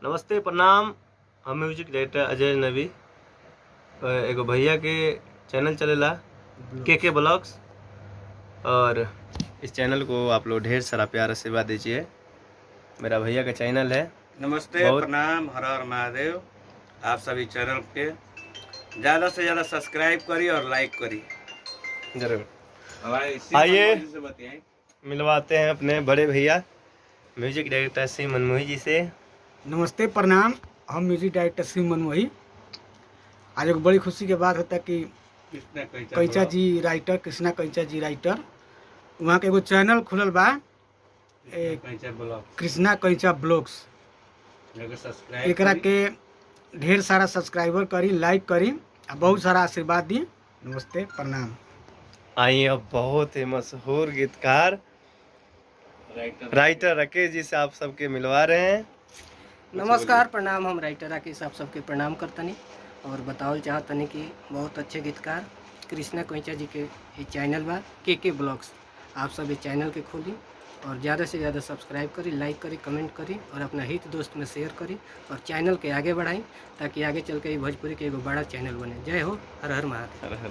नमस्ते प्रणाम। हम म्यूजिक डायरेक्टर अजय नबी। एगो भैया के चैनल चलेला के ब्लॉग्स, और इस चैनल को आप लोग ढेर सारा प्यार आशीर्वाद दीजिए। मेरा भैया का चैनल है। नमस्ते प्रणाम, हर हर महादेव। आप सभी चैनल के ज़्यादा से ज़्यादा सब्सक्राइब करी और लाइक करी जरूर। आइए मिलवाते हैं अपने बड़े भैया म्यूजिक डायरेक्टर श्री मनमोही जी से। नमस्ते प्रणाम, हम म्यूजिक डायरेक्टर श्री मनमोही। आज एक बड़ी खुशी के बात होता है कि कैचा जी राइटर, कृष्णा कैचा जी राइटर, वहाँ के एगो चैनल खुलल बा कृष्णा कैचा ब्लॉग्स। एकरा के ढेर सारा सब्सक्राइबर करी, लाइक करी, बहुत सारा आशीर्वाद दी। नमस्ते प्रणाम। आइए अब बहुत ही मशहूर गीतकार राइटर राकेश जी से आप सबके मिलवा रहे हैं। नमस्कार प्रणाम, हम राइटर राकेश आप सबके प्रणाम करतनी और बतावल चाहतनी कि बहुत अच्छे गीतकार कृष्णा कैचा जी के ये चैनल बा के ब्लॉग्स। आप सब इस चैनल के खोली और ज़्यादा से ज़्यादा सब्सक्राइब करी, लाइक करी, कमेंट करी और अपना हित दोस्त में शेयर करी और चैनल के आगे बढ़ाई ताकि आगे चल के भोजपुरी के एगो बड़ा चैनल बने। जय हो, हर हर महादेव। हर हर।